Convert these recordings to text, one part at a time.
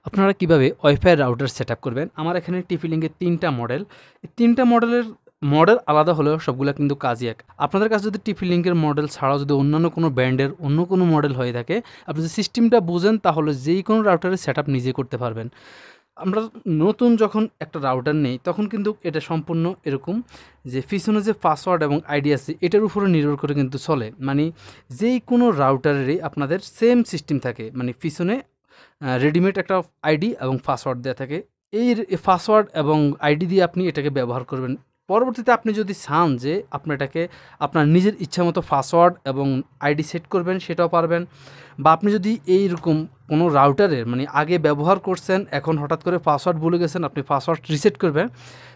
আপনারা কিভাবে wifi router setup করবেন? আমার এখানে টিপি-লিংকের ৩টা মডেল। এই ৩টা মডেলের মডেল আলাদা হলেও সবগুলা কিন্তু কাজই এক। আপনাদের কাছে যদি টিপি-লিংকের মডেল ছাড়াও যদি অন্যান্য কোনো ব্র্যান্ডের অন্য কোনো মডেল হয়ে থাকে, আপনি যদি সিস্টেমটা বুঝেন তাহলে যেকোনো রাউটারের সেটআপ নিজে করতে পারবেন। আমরা নতুন যখন একটা রাউটার নেই তখন কিন্তু এটা সম্পূর্ণ এরকম যে পিছনে যে পাসওয়ার্ড এবং আইডি আছে এটার উপরে নির্ভর করে কিন্তু চলে। মানে যেই কোনো রাউটারেরই আপনাদের সেম সিস্টেম থাকে। মানে পিছনে রেডিমেড একটা আইডি এবং পাসওয়ার্ড দেওয়া থাকে। এই পাসওয়ার্ড এবং আইডি দিয়ে আপনি এটাকে ব্যবহার করবেন। পরবর্তীতে আপনি যদি চান যে আপনি এটাকে আপনার নিজের ইচ্ছামতো পাসওয়ার্ড এবং আইডি সেট করবেন সেটাও পারবেন। বা আপনি যদি এইরকম কোনো রাউটারের মানে আগে ব্যবহার করছেন এখন হঠাৎ করে পাসওয়ার্ড ভুলে গেছেন আপনি পাসওয়ার্ড রিসেট করবেন,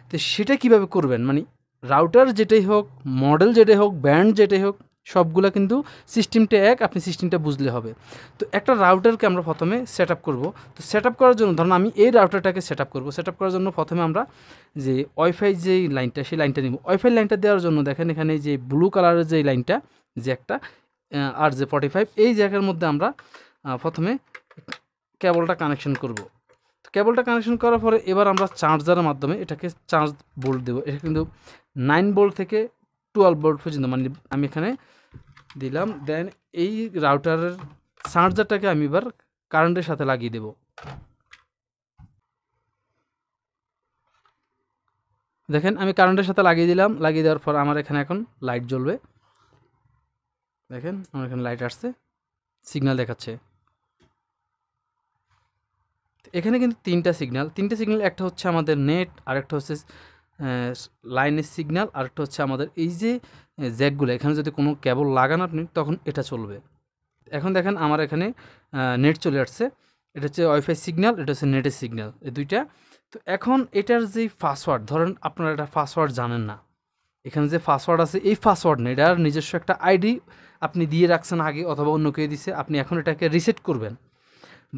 তো সেটা কিভাবে করবেন? মানে রাউটার যেটাই হোক, মডেল যেটাই হোক, ব্র্যান্ড যেটাই হোক, সবগুলা কিন্তু সিস্টেমটা এক, আপনি সিস্টেমটা বুঝলে হবে। তো একটা রাউটারকে আমরা প্রথমে সেট আপ করবো। তো সেট আপ করার জন্য ধরুন আমি এই রাউটারটাকে সেট আপ করবো। সেট আপ করার জন্য প্রথমে আমরা যে ওয়াইফাই যেই লাইনটা সেই লাইনটা নিব। ওয়াইফাই লাইনটা দেওয়ার জন্য দেখেন এখানে যে ব্লু কালারের যে লাইনটা যে একটা আর যে 45 এই জায়গার মধ্যে আমরা প্রথমে কেবলটা কানেকশন করব। তো কেবলটা কানেকশন করার পরে এবার আমরা চার্জারের মাধ্যমে এটাকে চার্জ বোল্ট দেবো। এটা কিন্তু 9 ভোল্ট থেকে 12 ভোল্ট পর্যন্ত মানে আমি এখানে দিলাম। দেন এই রাউটারের চার্জারটাকে আমি এবার কারেন্টের সাথে লাগিয়ে দেব। দেখেন আমি কারেন্টের সাথে লাগিয়ে দিলাম। লাগিয়ে দেওয়ার পর আমার এখানে এখন লাইট জ্বলবে। দেখেন আমার এখানে লাইট আসছে, সিগন্যাল দেখাচ্ছে। এখানে কিন্তু তিনটা সিগন্যাল, একটা হচ্ছে আমাদের নেট, আরেকটা হচ্ছে লাইনের সিগন্যাল, আরেকটা হচ্ছে আমাদের এই যে জ্যাকগুলো এখানে যদি কোনো কেবল লাগান আপনি তখন এটা চলবে। এখন দেখেন আমার এখানে নেট চলে আসছে। এটা হচ্ছে ওয়াইফাই সিগন্যাল, এটা হচ্ছে নেটের সিগন্যাল, এই দুইটা। তো এখন এটার যেই পাসওয়ার্ড, ধরেন আপনারা এটা পাসওয়ার্ড জানেন না, এখানে যে পাসওয়ার্ড আছে এই পাসওয়ার্ড না, এটার নিজস্ব একটা আইডি আপনি দিয়ে রাখছেন আগে অথবা অন্য কেউ দিছে, আপনি এখন এটাকে রিসেট করবেন।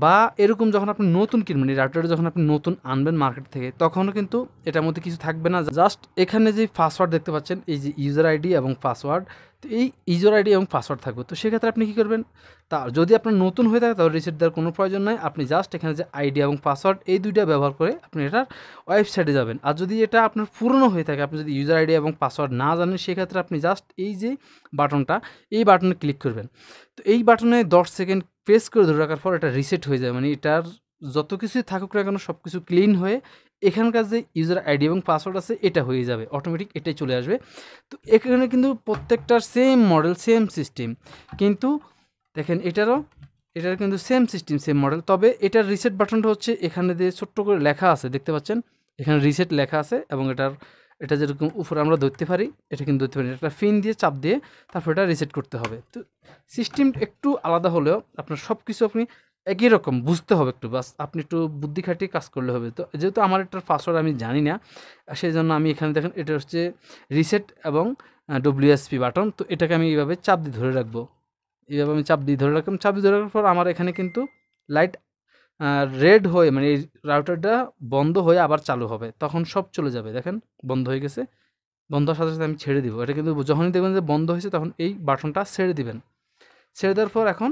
বা এরকম যখন আপনি নতুন কিনবেন, এই রাউটারটা যখন আপনি নতুন আনবেন মার্কেট থেকে তখনও কিন্তু এটার মধ্যে কিছু থাকবে না, জাস্ট এখানে যে পাসওয়ার্ড দেখতে পাচ্ছেন এই যে ইউজার আইডি এবং পাসওয়ার্ড, তো এই ইউজার আইডি এবং পাসওয়ার্ড থাকবে। তো সেক্ষেত্রে আপনি কী করবেন, তা যদি আপনার নতুন হয়ে থাকে তাহলে রিসেট দেওয়ার কোনো প্রয়োজন নাই। আপনি জাস্ট এখানে যে আইডি এবং পাসওয়ার্ড এই দুইটা ব্যবহার করে আপনি এটার ওয়েবসাইটে যাবেন। আর যদি এটা আপনার পুরনো হয়ে থাকে, আপনি যদি ইউজার আইডি এবং পাসওয়ার্ড না জানেন, সেক্ষেত্রে আপনি জাস্ট এই যে বাটনটা এই বাটনে ক্লিক করবেন। তো এই বাটনে 10 সেকেন্ড প্রেস করে ধরে রাখার পর এটা রিসেট হয়ে যায়। মানে এটার যত কিছুই থাকুক না কেন সব কিছু ক্লিন হয়ে এখানকার যে ইউজার আইডি এবং পাসওয়ার্ড আছে এটা হয়ে যাবে, অটোমেটিক এটাই চলে আসবে। তো এখানে কিন্তু প্রত্যেকটার সেম মডেল সেম সিস্টেম, কিন্তু দেখেন এটার কিন্তু সেম সিস্টেম সেম মডেল, তবে এটার রিসেট বাটনটা হচ্ছে এখানে যে ছোট্ট করে লেখা আছে দেখতে পাচ্ছেন, এখানে রিসেট লেখা আছে এবং এটা যেরকম উপরে আমরা ধরতে পারি, এটা কিন্তু ধরতে পারি, একটা পিন দিয়ে চাপ দিয়ে তারপর এটা রিসেট করতে হবে। তো সিস্টেম একটু আলাদা হলেও আপনার সব কিছু আপনি একই রকম বুঝতে হবে, একটু বাস আপনি একটু বুদ্ধি খাটিয়ে কাজ করলে হবে। তো যেহেতু আমার এটার পাসওয়ার্ড আমি জানি না, সেই জন্য আমি এখানে দেখেন এটা হচ্ছে রিসেট এবং ডব্লিউএসপি বাটন, তো এটাকে আমি এইভাবে চাপ দিয়ে ধরে রাখবো। এইভাবে আমি চাপ দিয়ে ধরে রাখলাম। চাপ দিয়ে ধরে রাখার পর আমার এখানে কিন্তু লাইট রেড হয়ে মানে এই রাউটারটা বন্ধ হয়ে আবার চালু হবে, তখন সব চলে যাবে। দেখেন বন্ধ হয়ে গেছে, বন্ধ হওয়ার সাথে সাথে আমি ছেড়ে দিব। এটা কিন্তু যখনই দেখবেন যে বন্ধ হয়েছে তখন এই বাটনটা ছেড়ে দিবেন। ছেড়ে দেওয়ার পর এখন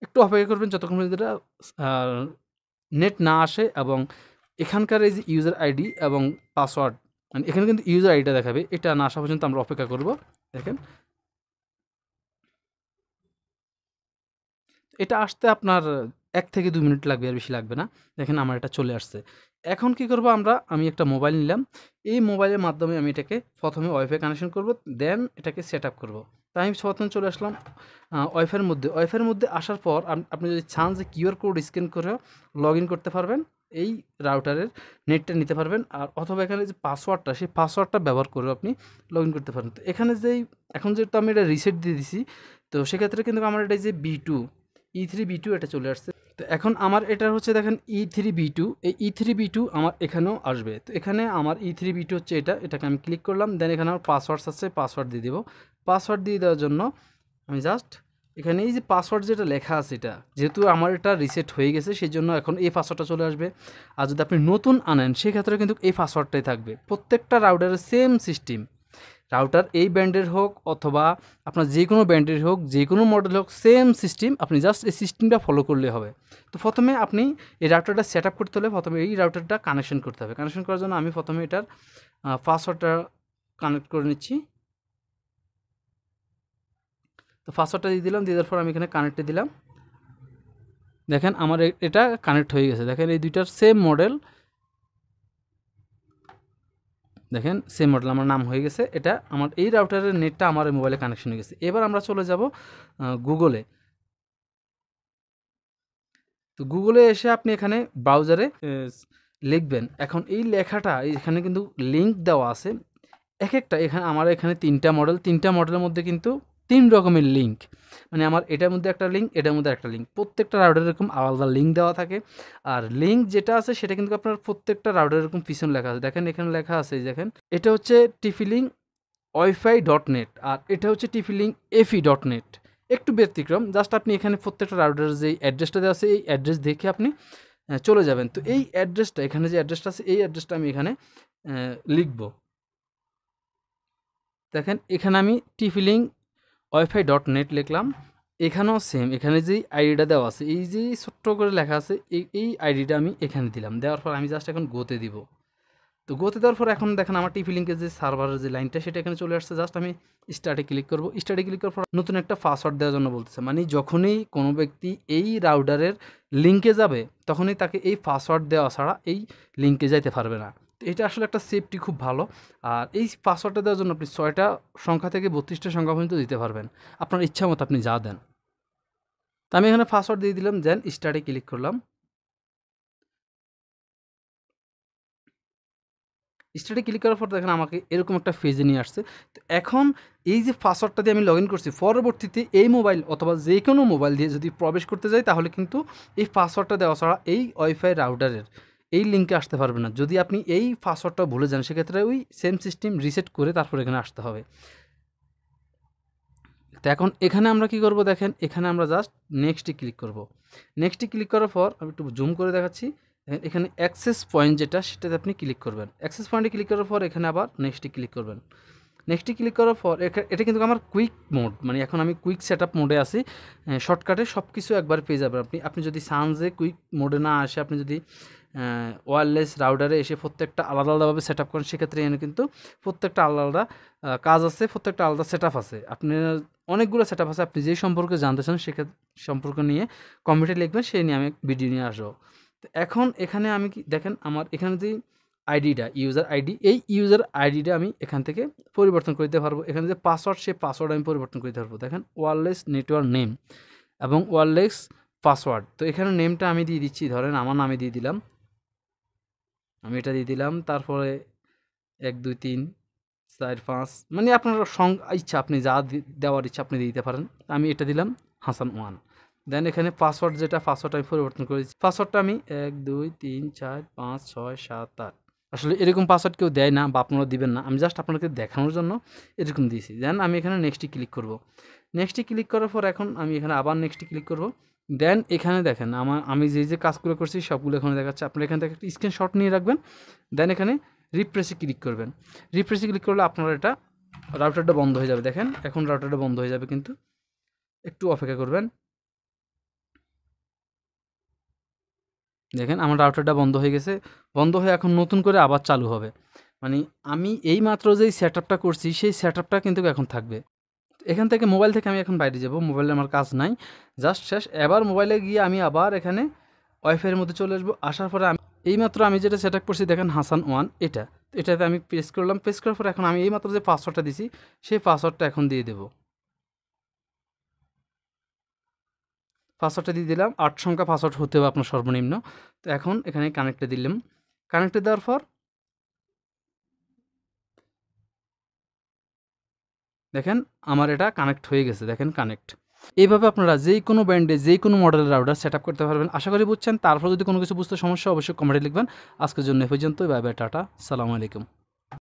একটু অপেক্ষা করবেন যতক্ষণ পর্যন্ত এটা নেট না আসে এবং এখানকার এই যে ইউজার আইডি এবং পাসওয়ার্ড, মানে এখানে কিন্তু ইউজার আইডিটা দেখাবে, এটা না আসা পর্যন্ত আমরা অপেক্ষা করব। দেখেন এটা আসতে আপনার ১ থেকে ২ মিনিট লাগবে, আর বেশি লাগবে না। দেখেন আমার এটা চলে আসছে। এখন কি করব আমি একটা মোবাইল নিলাম। এই মোবাইলের মাধ্যমে আমি এটাকে প্রথমে ওয়াইফাই কানেকশন করব, দেন এটাকে সেটআপ করব। তাই আমি প্রথমে চলে আসলাম ওয়াইফাইয়ের মধ্যে। ওয়াইফাইয়ের মধ্যে আসার পর আপনি যদি চান যে কিউআর কোড স্ক্যান করেও লগইন করতে পারবেন। এই রাউটারের নেটটা নিতে পারবেন। আর অথবা এখানে যে পাসওয়ার্ডটা, সেই পাসওয়ার্ডটা ব্যবহার করেও আপনি লগইন করতে পারেন। তো এখানে এখন যেহেতু আমি এটা রিসেট দিয়ে দিছি, তো সেক্ষেত্রে কিন্তু আমার এটা যে B2 E3B2 এটা চলে আসছে। তো এখন আমার এটা হচ্ছে দেখেন E3B2, এই E3B2 আমার এখানেও আসবে। তো এখানে আমার E3B2 হচ্ছে এটাকে আমি ক্লিক করলাম। দেন এখানে আমার পাসওয়ার্ডস আছে, পাসওয়ার্ড দিয়ে দেবো। পাসওয়ার্ড দিয়ে দেওয়ার জন্য আমি জাস্ট এখানে এই যে পাসওয়ার্ড যেটা লেখা আছে, এটা যেহেতু আমার এটা রিসেট হয়ে গেছে সেই জন্য এখন এই পাসওয়ার্ডটা চলে আসবে। আর যদি আপনি নতুন আনেন সেক্ষেত্রে কিন্তু এই পাসওয়ার্ডটাই থাকবে। প্রত্যেকটা রাউটারের সেম সিস্টেম, রাউটার এই ব্র্যান্ডের হোক অথবা আপনার যে কোনো ব্র্যান্ডের হোক, যে কোনো মডেল হোক, সেম সিস্টেম, আপনি জাস্ট এই সিস্টেমটা ফলো করলে হবে। তো প্রথমে আপনি এই রাউটারটা সেট আপ করতে হলে প্রথমে এই রাউটারটা কানেকশন করতে হবে। কানেকশন করার জন্য আমি প্রথমে এটার পাসওয়ার্ডটা কানেক্ট করে নিচ্ছি। তো পাসওয়ার্ডটা দিয়ে দিলাম, দিয়ে দেওয়ার পর আমি এখানে কানেক্টে দিলাম। দেখেন আমার এটা কানেক্ট হয়ে গেছে। দেখেন এই দুইটার সেম মডেল, দেখেন সেম মডেল আমার নাম হয়ে গেছে। এটা আমার এই রাউটারের নেটটা আমার মোবাইলে কানেকশন হয়ে গেছে। এবার আমরা চলে যাব গুগলে। তো গুগলে এসে আপনি এখানে ব্রাউজারে লিখবেন। এখন এই লেখাটা এখানে কিন্তু লিঙ্ক দেওয়া আছে এক একটা। এখানে আমার এখানে তিনটা মডেলের মধ্যে কিন্তু ৩ রকমের লিঙ্ক, মানে আমার এটার মধ্যে একটা লিঙ্ক, এটার মধ্যে একটা লিঙ্ক, প্রত্যেকটা রাউটারে এরকম আলাদা লিঙ্ক দেওয়া থাকে। আর লিঙ্ক যেটা আছে সেটা কিন্তু আপনার প্রত্যেকটা রাউটারে এরকম পিছনে লেখা আছে। দেখেন এখানে লেখা আছে, দেখেন এটা হচ্ছে টিফিলিং wifi.net আর এটা হচ্ছে টিফিলিং efi.net। একটু ব্যতিক্রম, জাস্ট আপনি এখানে প্রত্যেকটা রাউটারের যে অ্যাড্রেসটা দেওয়া আছে এই অ্যাড্রেস দেখে আপনি চলে যাবেন। তো এই অ্যাড্রেসটা এখানে যে অ্যাড্রেসটা আছে এই অ্যাড্রেসটা আমি এখানে লিখব। দেখেন এখানে আমি টিফিলিং wifi.net লিখলাম। এখানেও সেম, এখানে যেই আইডিটা দেওয়া আছে এই যে ছোট্ট করে লেখা আছে এই আইডিটা আমি এখানে দিলাম। দেওয়ার পর আমি জাস্ট এখন গোতে দিব। তো গোতে দেওয়ার পর এখন দেখেন আমার টিপি লিঙ্কের যে সার্ভারের যে লাইনটা সেটা এখানে চলে আসছে। জাস্ট আমি স্টার্টে ক্লিক করব। স্টার্টে ক্লিক করার পর নতুন একটা পাসওয়ার্ড দেওয়ার জন্য বলতেছে, মানে যখনই কোনো ব্যক্তি এই রাউটারের লিঙ্কে যাবে তখনই তাকে এই পাসওয়ার্ড দেওয়া ছাড়া এই লিঙ্কে যাইতে পারবে না। তো এটা আসলে একটা সেফটি খুব ভালো। আর এই পাসওয়ার্ডটা দেওয়ার জন্য আপনি 6টা সংখ্যা থেকে 32টা সংখ্যা পর্যন্ত দিতে পারবেন, আপনার ইচ্ছা মতো আপনি যা দেন। তো আমি এখানে পাসওয়ার্ড দিয়ে দিলাম, দেন স্টার্টে ক্লিক করলাম। স্টার্টে ক্লিক করার পর দেখেন আমাকে এরকম একটা পেজে নিয়ে আসছে। তো এখন এই যে পাসওয়ার্ডটা দিয়ে আমি লগ ইন করছি, পরবর্তীতে এই মোবাইল অথবা যে কোনো মোবাইল দিয়ে যদি প্রবেশ করতে যাই তাহলে কিন্তু এই পাসওয়ার্ডটা দেওয়া ছাড়া এই ওয়াইফাই রাউটারের এই লিঙ্কে আসতে পারবে না। যদি আপনি এই পাসওয়ার্ডটা ভুলে যান সেক্ষেত্রে ওই সেম সিস্টেম রিসেট করে তারপর এখানে আসতে হবে। তো এখন এখানে আমরা কি করব, দেখেন এখানে আমরা জাস্ট নেক্সটে ক্লিক করব। নেক্সটে ক্লিক করার পর আমি একটু জুম করে দেখাচ্ছি। এখানে অ্যাক্সেস পয়েন্ট যেটা সেটাতে আপনি ক্লিক করবেন। অ্যাক্সেস পয়েন্টে ক্লিক করার পর এখানে আবার নেক্সটে ক্লিক করবেন। নেক্সটে ক্লিক করার পর এটা কিন্তু আমার কুইক মোড, মানে এখন আমি কুইক সেট আপ মোডে আছি। শর্টকাটে সব কিছু একবার পেয়ে যাবেন আপনি। আপনি যদি চান যে কুইক মোডে না আসে, আপনি যদি ওয়্যারলেস রাউটারে এসে প্রত্যেকটা আলাদা আলাদাভাবে সেট আপ করেন সেক্ষেত্রে এখানে কিন্তু প্রত্যেকটা আলাদা আলাদা কাজ আছে, প্রত্যেকটা আলাদা সেট আপ আছে। আপনার অনেকগুলো সেট আপ আছে, আপনি যেই সম্পর্কে জানতে চান সেক্ষেত্রে সম্পর্ক নিয়ে কমেন্টে লিখবেন, সেই নিয়ে আমি ভিডিও নিয়ে আসবো। তো এখন এখানে আমি কি দেখেন আমার এখানে যে আইডিটা ইউজার আইডি, এই ইউজার আইডিটা আমি এখান থেকে পরিবর্তন করে দিতে পারবো। এখানে যে পাসওয়ার্ড সেই পাসওয়ার্ড আমি পরিবর্তন করে দিতে পারবো। দেখেন ওয়্যারলেস নেটওয়ার্ক নেম এবং ওয়্যারলেস পাসওয়ার্ড। তো এখানে নেমটা আমি দিয়ে দিচ্ছি, ধরেন আমার নামে দিয়ে দিলাম, আমি এটা দিয়ে দিলাম। তারপরে 1 2 3 4 5, মানে আপনার ইচ্ছা, আপনি যা দেওয়ার ইচ্ছা আপনি দিতে পারেন। আমি এটা দিলাম হাসান 1। দেন এখানে পাসওয়ার্ড যেটা পাসওয়ার্ড আমি পরিবর্তন করেছি। পাসওয়ার্ডটা আমি 1 2 3 4 5 6 7 8, আসলে এরকম পাসওয়ার্ড কেউ দেয় না বা আপনারা দিবেন না, আমি জাস্ট আপনাকে দেখানোর জন্য এরকম দিয়েছি। দেন আমি এখানে নেক্সটে ক্লিক করব। নেক্সটে ক্লিক করার পর এখন আমি এখানে আবার নেক্সটে ক্লিক করব। দেন এখানে দেখেন আমি যে কাজগুলো করছি সবগুলো এখানে দেখাচ্ছে। আপনারা এখান থেকে একটা স্ক্রিনশট নিয়ে রাখবেন। দেন এখানে রিফ্রেশে ক্লিক করবেন। রিফ্রেশে ক্লিক করলে আপনার এটা রাউটারটা বন্ধ হয়ে যাবে। দেখেন এখন রাউটারটা বন্ধ হয়ে যাবে, কিন্তু একটু অপেক্ষা করবেন। দেখেন আমার রাউটারটা বন্ধ হয়ে গেছে। বন্ধ হয়ে এখন নতুন করে আবার চালু হবে। মানে আমি এই মাত্র যেই সেটআপটা করছি সেই সেটআপটা কিন্তু এখন থাকবে। এখান থেকে মোবাইল থেকে আমি এখন বাইরে যাব, মোবাইলে আমার কাজ নাই, জাস্ট শেষ। এবার মোবাইলে গিয়ে আমি আবার এখানে ওয়াইফাইয়ের মধ্যে চলে আসবো। আসার পরে আমি এইমাত্র আমি যেটা সেট আপ করছি দেখেন হাসান 1, এটাতে আমি প্রেস করলাম। প্রেস করার পর এখন আমি এইমাত্র যে পাসওয়ার্ডটা দিছি সেই পাসওয়ার্ডটা এখন দিয়ে দেবো। পাসওয়ার্ডটা দিয়ে দিলাম। 8 সংখ্যা পাসওয়ার্ড হতে হবে আপনার সর্বনিম্ন। তো এখন এখানে কানেক্টে দিলাম। কানেক্টে দেওয়ার পর দেখেন আমার এটা কানেক্ট হয়ে গেছে। দেখেন কানেক্ট। এইভাবে আপনারা যেই কোনো ব্র্যান্ডে যেই কোনো মডেলের রাউটার সেট আপ করতে পারবেন। আশা করি বুঝছেন। তারপর যদি কোনো কিছু বুঝতে সমস্যা অবশ্যই কমেন্টে লিখবেন। আজকের জন্য এ পর্যন্তই। বাই বাই, টাটা, সালামু আলাইকুম।